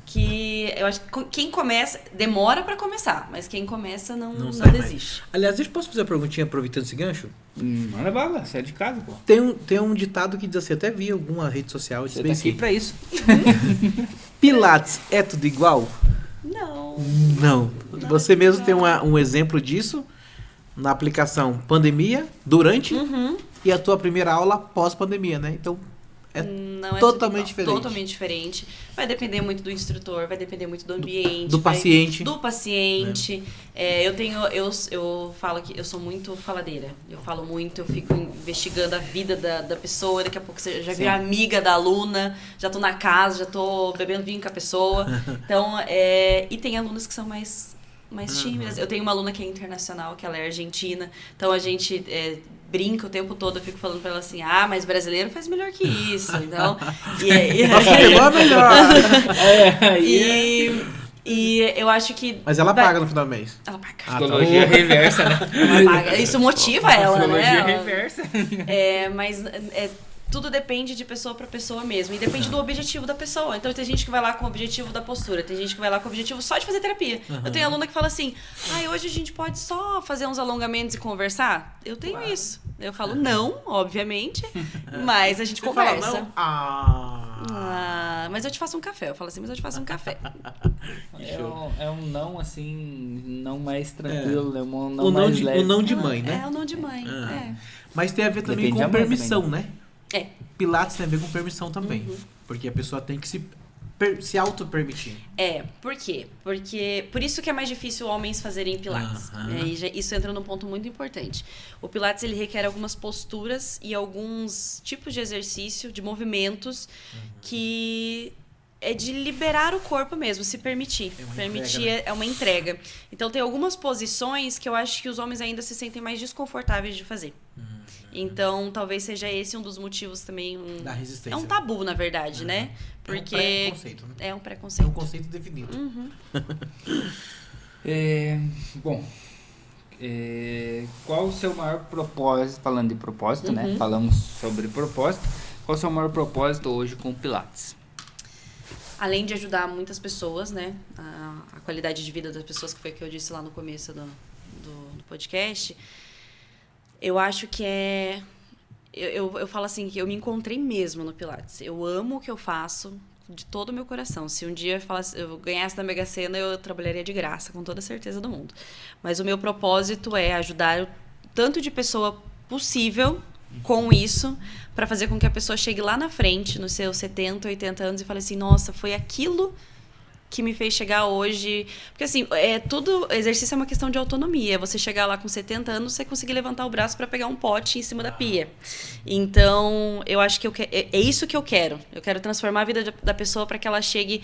que eu acho que quem começa, demora para começar, mas quem começa não desiste. Aliás, deixa eu posso fazer uma perguntinha aproveitando esse gancho? Manda bala, sai de casa, pô. Tem um ditado que diz assim, até vi em alguma rede social, diz Você bem tá aqui assim, pra isso. Pilates é tudo igual? Não. Não. Você mesmo tem um exemplo disso na aplicação pandemia, durante e a tua primeira aula pós-pandemia, né? Então, Não totalmente tudo igual. diferente. Totalmente diferente. Vai depender muito do instrutor, vai depender muito do ambiente. Do paciente. Do paciente. Eu falo que eu sou muito faladeira. Eu falo muito, eu fico investigando a vida da pessoa. Daqui a pouco você já vira amiga da aluna, já tô na casa, já tô bebendo vinho com a pessoa. Então, e tem alunos que são mais tímidas. Eu tenho uma aluna que é internacional, que ela é argentina. Então, a gente... brinca o tempo todo, eu fico falando pra ela assim, mas brasileiro faz melhor que isso, então... Futebol é melhor! E eu acho que... Mas ela paga no final do mês. Ela paga. Psicologia reversa, né? Ela paga. Isso motiva ela, Psicologia né? reversa. Mas tudo depende de pessoa para pessoa mesmo. E depende do objetivo da pessoa. Então tem gente que vai lá com o objetivo da postura, tem gente que vai lá com o objetivo só de fazer terapia. Eu tenho aluna que fala assim, hoje a gente pode só fazer uns alongamentos e conversar? Eu tenho isso. Eu falo, não, obviamente, mas a gente conversa. Fala, não? Mas eu te faço um café. Eu falo assim, mas eu te faço um café. É um não, assim, não mais tranquilo, né? Um não mais leve. O não de mãe, né? É o não de mãe, Mas tem a ver também Depende da com mãe permissão, também. né? Pilates tem a ver com permissão também. Porque a pessoa tem que se auto-permitir. Por quê? Porque por isso que é mais difícil homens fazerem Pilates. Isso entra num ponto muito importante. O Pilates ele requer algumas posturas e alguns tipos de exercício, de movimentos que é de liberar o corpo mesmo, se permitir. Permitir é uma entrega. Então tem algumas posições que eu acho que os homens ainda se sentem mais desconfortáveis de fazer. Então, talvez seja esse um dos motivos também. Da resistência. É um tabu, na verdade, né? Porque é um preconceito, né? É um preconceito. É um conceito definido. Qual o seu maior propósito? Falando de propósito, né? Falamos sobre propósito. Qual o seu maior propósito hoje com o Pilates? Além de ajudar muitas pessoas, né? A qualidade de vida das pessoas, que foi o que eu disse lá no começo do podcast. Eu acho que eu falo assim, que eu me encontrei mesmo no Pilates. Eu amo o que eu faço de todo o meu coração. Se um dia eu ganhasse na Mega Sena, eu trabalharia de graça, com toda a certeza do mundo. Mas o meu propósito é ajudar o tanto de pessoa possível com isso, para fazer com que a pessoa chegue lá na frente, nos seus 70, 80 anos, e fale assim, nossa, foi aquilo que me fez chegar hoje. Porque assim, exercício é uma questão de autonomia. Você chegar lá com 70 anos, você conseguir levantar o braço para pegar um pote em cima da pia. Então, eu acho que é isso que eu quero. Eu quero transformar a vida da pessoa para que ela chegue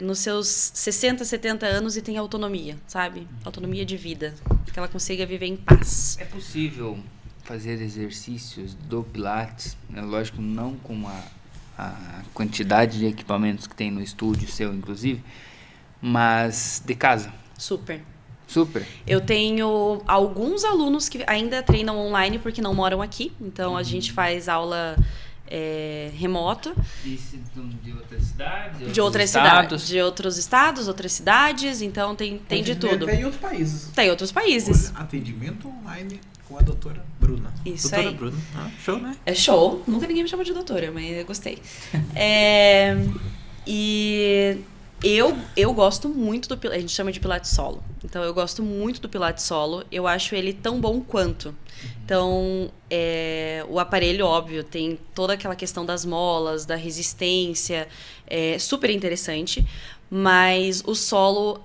nos seus 60, 70 anos e tenha autonomia, sabe? Autonomia de vida. Que ela consiga viver em paz. É possível fazer exercícios do Pilates, lógico, não com a quantidade de equipamentos que tem no estúdio seu, inclusive, mas de casa? Super. Super. Eu tenho alguns alunos que ainda treinam online porque não moram aqui. Então, a gente faz aula remoto. De outras cidades? De outras cidades. De outros estados, outras cidades. Então, tem de tudo. Tem em outros países. Tem outros países. Olha, atendimento online com a doutora Bruna. Isso doutora aí. Bruna. Show, né? É show. Nunca ninguém me chamou de doutora, mas eu gostei. E eu gosto muito do... A gente chama de Pilates solo. Então, eu gosto muito do Pilates solo. Eu acho ele tão bom quanto. Então, o aparelho, óbvio, tem toda aquela questão das molas, da resistência. É super interessante. Mas o solo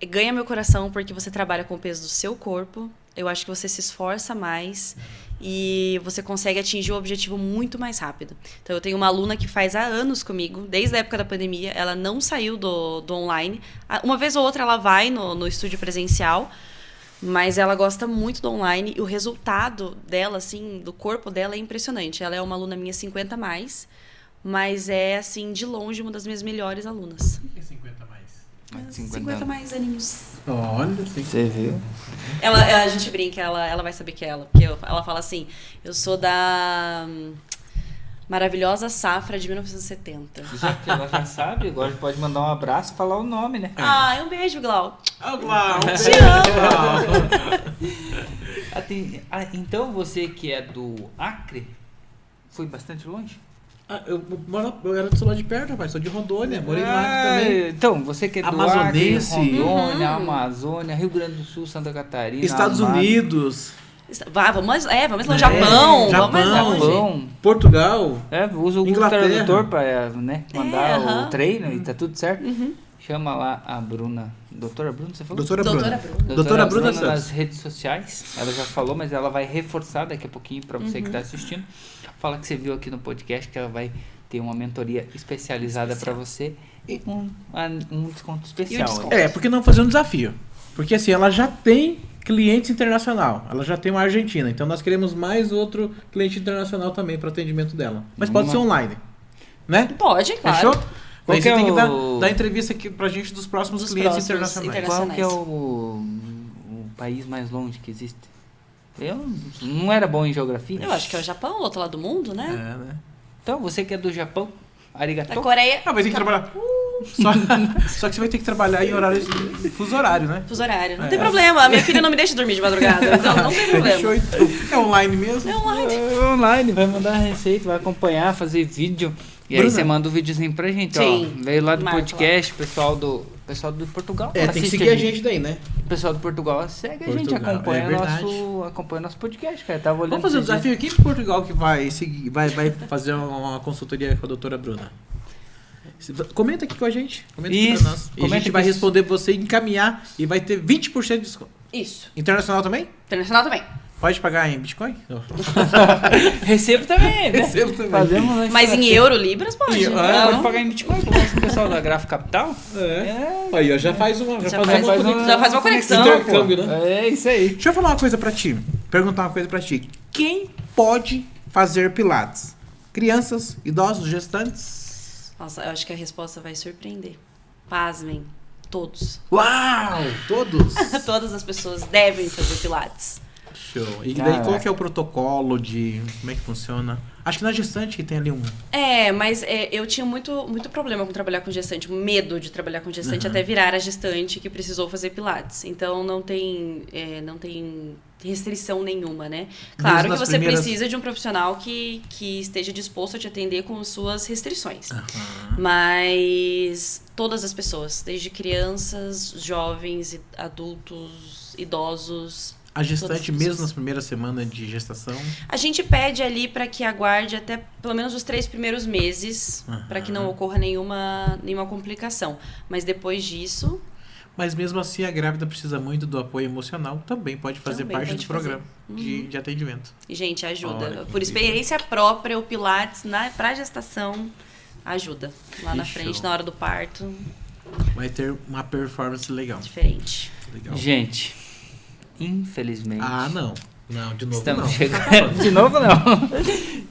ganha meu coração porque você trabalha com o peso do seu corpo. Eu acho que você se esforça mais e você consegue atingir o objetivo muito mais rápido. Então, eu tenho uma aluna que faz há anos comigo, desde a época da pandemia. Ela não saiu do online. Uma vez ou outra ela vai no estúdio presencial, mas ela gosta muito do online e o resultado dela, assim, do corpo dela é impressionante. Ela é uma aluna minha 50+, mas é, assim, de longe uma das minhas melhores alunas. O que é 50+? 50 mais aninhos. Olha, você viu? A gente brinca, ela vai saber que é ela. Porque ela fala assim, eu sou da maravilhosa safra de 1970. Já que ela já sabe, agora pode mandar um abraço e falar o nome, né? Um beijo, Glau. Glau, Então você que é do Acre, foi bastante longe? Eu era de lá de perto, rapaz. Sou de Rondônia, morei no Acre também. Então, você que é do Amazonense. Acre, Rondônia, Amazônia, Rio Grande do Sul, Santa Catarina, Estados Unidos. Vamos no Japão. Japão. Portugal. Usa o Google Inglaterra. Tradutor para mandar o treino e tá tudo certo. Chama lá a Bruna. Doutora Bruna, você falou? Doutora Bruna Santos. Nas redes sociais. Ela já falou, mas ela vai reforçar daqui a pouquinho para você que está assistindo. Fala que você viu aqui no podcast que ela vai ter uma mentoria especializada para você e um desconto especial. Porque não fazer um desafio. Porque assim, ela já tem clientes internacional. Ela já tem uma Argentina. Então nós queremos mais outro cliente internacional também para atendimento dela. Mas pode ser online. Né? Pode, claro. Fechou? Daí você tem que dar entrevista aqui pra gente dos próximos clientes internacionais. Qual que é o país mais longe que existe? Eu não era bom em geografia. Eu acho que é o Japão, do outro lado do mundo, né? Né? Então, você que é do Japão, arigato. Da Coreia. Vai ter que trabalhar. Só que você vai ter que trabalhar em horário fuso horário, né? Fuso horário. Não tem problema. A minha filha não me deixa dormir de madrugada. Então não tem problema. Fechou, então. É online mesmo? É online. Online, vai mandar a receita, vai acompanhar, fazer vídeo. E Bruna, aí você manda um videozinho pra gente, sim, ó. Veio lá do podcast, pessoal do Portugal. Tem que seguir a gente daí, né? O pessoal do Portugal segue a gente, acompanha nosso podcast, cara. Tava olhando. Vamos fazer um desafio aqui pro Portugal que vai seguir, vai fazer uma consultoria com a doutora Bruna. Comenta aqui com a gente. Comenta aqui pra nós. E a gente vai responder você, encaminhar e vai ter 20% de desconto. Isso. Internacional também? Internacional também. Pode pagar em Bitcoin? Recebo também, né? Recebo também. Fazemos, mas em euro, libras, pode. Pode pagar em Bitcoin, conversa com o pessoal da Grafo Capital. Aí, ó, já faz uma conexão. Intercâmbio, né? É isso aí. Deixa eu falar uma coisa pra ti. Perguntar uma coisa pra ti. Quem pode fazer Pilates? Crianças, idosos, gestantes? Nossa, eu acho que a resposta vai surpreender. Pasmem. Todos. Uau! Todos? Todas as pessoas devem fazer Pilates. Show. E daí qual que é o protocolo de... Como é que funciona? Acho que na gestante que tem ali um... Mas eu tinha muito problema com trabalhar com gestante. Medo de trabalhar com gestante até virar a gestante que precisou fazer Pilates. Então não tem restrição nenhuma, né? Claro que você precisa de um profissional que esteja disposto a te atender com suas restrições. Mas todas as pessoas, desde crianças, jovens, adultos, idosos... A gestante mesmo nas primeiras semanas de gestação? A gente pede ali para que aguarde até pelo menos os 3 primeiros meses, para que não ocorra nenhuma complicação. Mas depois disso... Mas mesmo assim a grávida precisa muito do apoio emocional, também pode fazer parte do programa de atendimento. E, gente, ajuda. Por experiência própria, o Pilates para gestação ajuda. Lá na frente, na hora do parto. Vai ter uma performance legal. Diferente. Legal. Gente... Infelizmente. Não. Não, de novo estamos não. Chegando... De novo não.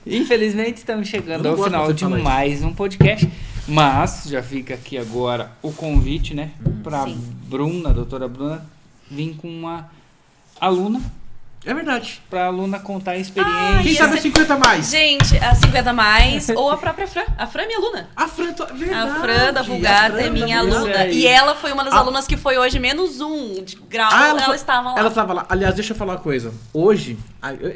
Infelizmente estamos chegando ao final de mais um podcast. Mas já fica aqui agora o convite, né? Pra Bruna, doutora Bruna, vir com uma aluna, É verdade. pra aluna contar a experiência. Quem ia sabe ser- a 50 mais? Gente, a 50 mais ou a própria Fran. A Fran é minha aluna. A Fran, verdade. A Fran da Vulgata é minha Vulgata. aluna. E ela foi uma das alunas que foi hoje menos 1 de grau. Ela estava lá. Ela estava lá. Aliás, deixa eu falar uma coisa. Hoje,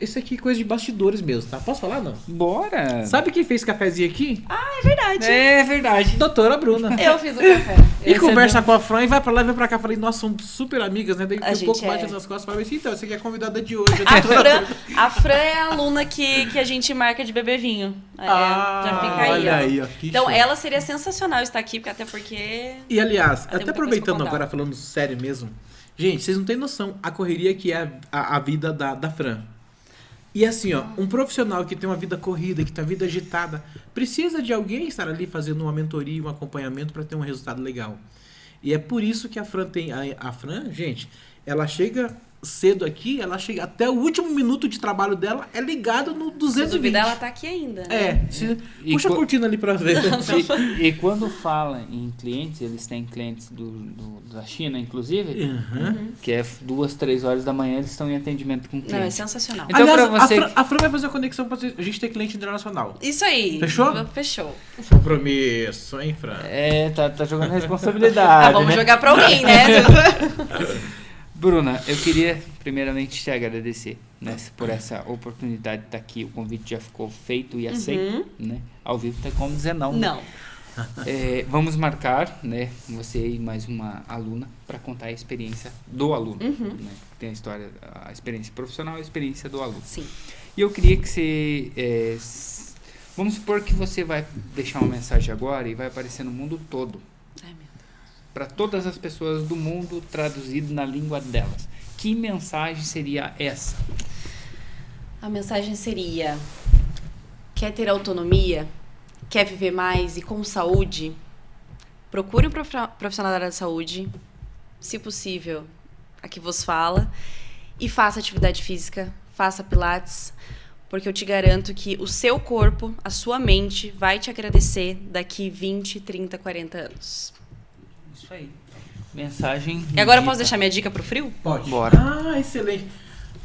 esse aqui é coisa de bastidores mesmo, tá? Posso falar, não? Bora! Sabe quem fez cafezinho aqui? É verdade. É verdade. Doutora Bruna. Eu fiz o café. E Esse conversa é com a Fran e vai pra lá e vem pra cá. Falei, nossa, somos super amigas, né? Daí A um gente pouco é. bate nas costas. Falei assim, então, você aqui é a convidada de hoje. A Fran é a aluna que a gente marca de beber vinho. Já fica aí, olha ó. aí, ó. Que Então, show. ela seria sensacional estar aqui, até porque... E aliás, tem muita até coisa aproveitando pra contar. agora, falando sério mesmo, gente, vocês não têm noção a correria que é a vida da Fran. E assim, ó, um profissional que tem uma vida corrida, que tem uma vida agitada, precisa de alguém estar ali fazendo uma mentoria, um acompanhamento para ter um resultado legal. E é por isso que a Fran tem. A Fran, gente, ela chega cedo aqui, ela chega até o último minuto de trabalho dela, é ligado no Se 220. duvidar, ela tá aqui ainda. E Puxa a co- cortina ali pra ver. E quando fala em clientes, eles têm clientes da China, inclusive, Uhum. que é 2, 3 horas da manhã, eles estão em atendimento com Não, é cliente. sensacional. Então, Aliás, pra você a Fran vai fazer a conexão pra a gente ter cliente internacional. Isso aí. Fechou? Fechou. Compromisso, hein, Fran? tá jogando responsabilidade. Vamos né? jogar pra alguém, né? Bruna, eu queria primeiramente te agradecer, né, por essa oportunidade de estar aqui. O convite já ficou feito e aceito, né? Ao vivo tem como dizer não. né? Não. Vamos marcar, né, você e mais uma aluna para contar a experiência do aluno. Né? Tem a experiência profissional e a experiência do aluno. Sim. E eu queria que você... vamos supor que você vai deixar uma mensagem agora e vai aparecer no mundo todo. Ai, meu Deus. Para todas as pessoas do mundo, traduzido na língua delas. Que mensagem seria essa? A mensagem seria: quer ter autonomia? Quer viver mais e com saúde? Procure um profissional da área da saúde, se possível, a que vos fala, e faça atividade física, faça pilates, porque eu te garanto que o seu corpo, a sua mente, vai te agradecer daqui 20, 30, 40 anos. Isso aí. Mensagem. E agora eu dita. posso deixar minha dica pro frio? Pode. Bora. Ah, excelente.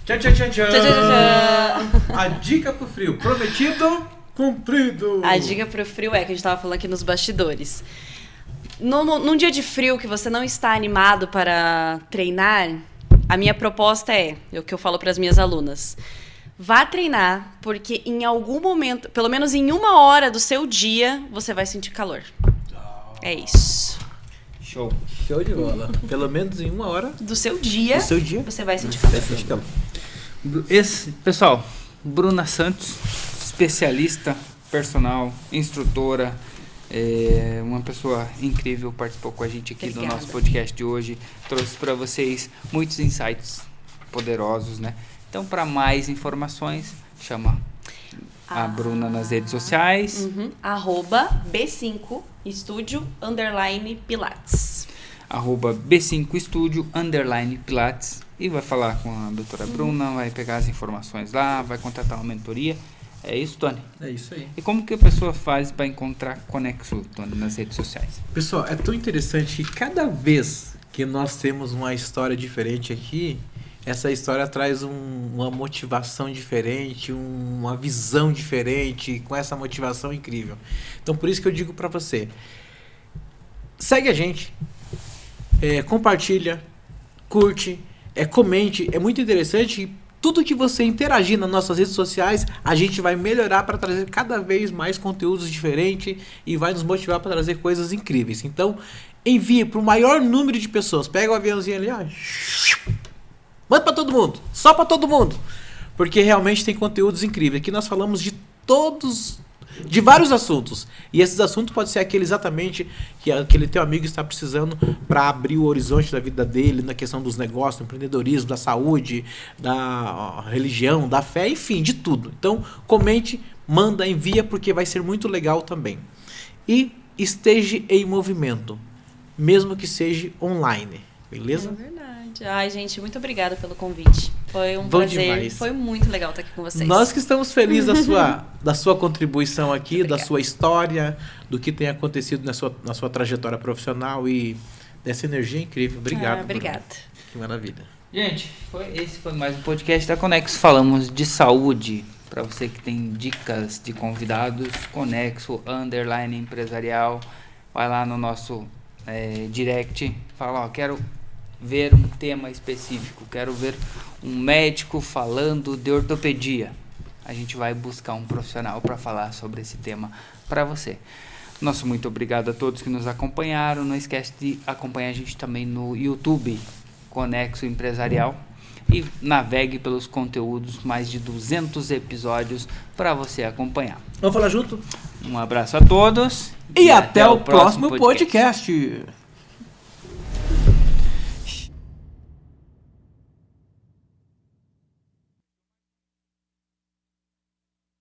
Tchau, tchau, tchau, tchau. Tchau, tchau, tchau. A dica pro frio. Prometido, cumprido. A dica pro frio é que a gente tava falando aqui nos bastidores. Num dia de frio que você não está animado para treinar, a minha proposta é o que eu falo para as minhas alunas. Vá treinar, porque em algum momento, pelo menos em 1 hora do seu dia, você vai sentir calor. É isso. Show. Show de bola. Pelo menos em 1 hora Do seu dia, do seu dia. você vai sentir calor. Vai sentir calor. Pessoal, Bruna Santos, especialista personal, instrutora, uma pessoa incrível, participou com a gente aqui Obrigada. do nosso podcast de hoje, trouxe para vocês muitos insights poderosos, né? Então, para mais informações, chama a Bruna nas redes sociais, @B5 Estúdio _Pilates. @B5Studio_Pilates, e vai falar com a doutora Bruna, vai pegar as informações lá, vai contratar uma mentoria. É isso, Tony? É isso aí. E como que a pessoa faz para encontrar Conexo, Tony, nas redes sociais? Pessoal, é tão interessante que cada vez que nós temos uma história diferente aqui, essa história traz uma motivação diferente, uma visão diferente, com essa motivação incrível. Então, por isso que eu digo pra você, segue a gente, compartilha, curte, comente, é muito interessante. Tudo que você interagir nas nossas redes sociais, a gente vai melhorar para trazer cada vez mais conteúdos diferentes e vai nos motivar para trazer coisas incríveis. Então, envie para o maior número de pessoas. Pega o aviãozinho ali, ó. Manda para todo mundo, só para todo mundo. Porque realmente tem conteúdos incríveis. Aqui nós falamos de vários assuntos. E esses assuntos podem ser aquele exatamente que aquele teu amigo está precisando para abrir o horizonte da vida dele, na questão dos negócios, do empreendedorismo, da saúde, da religião, da fé, enfim, de tudo. Então, comente, manda, envia, porque vai ser muito legal também. E esteja em movimento, mesmo que seja online, beleza? É verdade. Ai, gente, muito obrigada pelo convite. Foi um Bom prazer. demais. Foi muito legal estar aqui com vocês. Nós que estamos felizes da sua contribuição aqui, Obrigada. da sua história, do que tem acontecido na sua trajetória profissional e dessa energia incrível. Obrigado. Bruno. Obrigada. Que maravilha. Gente, esse foi mais um podcast da Conexo. Falamos de saúde. Para você que tem dicas de convidados, Conexo _ empresarial, vai lá no nosso direct, fala, ó, quero ver um tema específico, quero ver um médico falando de ortopedia. A gente vai buscar um profissional para falar sobre esse tema para você. Nosso muito obrigado a todos que nos acompanharam. Não esquece de acompanhar a gente também no YouTube, Conexo Empresarial. E navegue pelos conteúdos, mais de 200 episódios para você acompanhar. Vamos falar junto? Um abraço a todos e até o próximo podcast.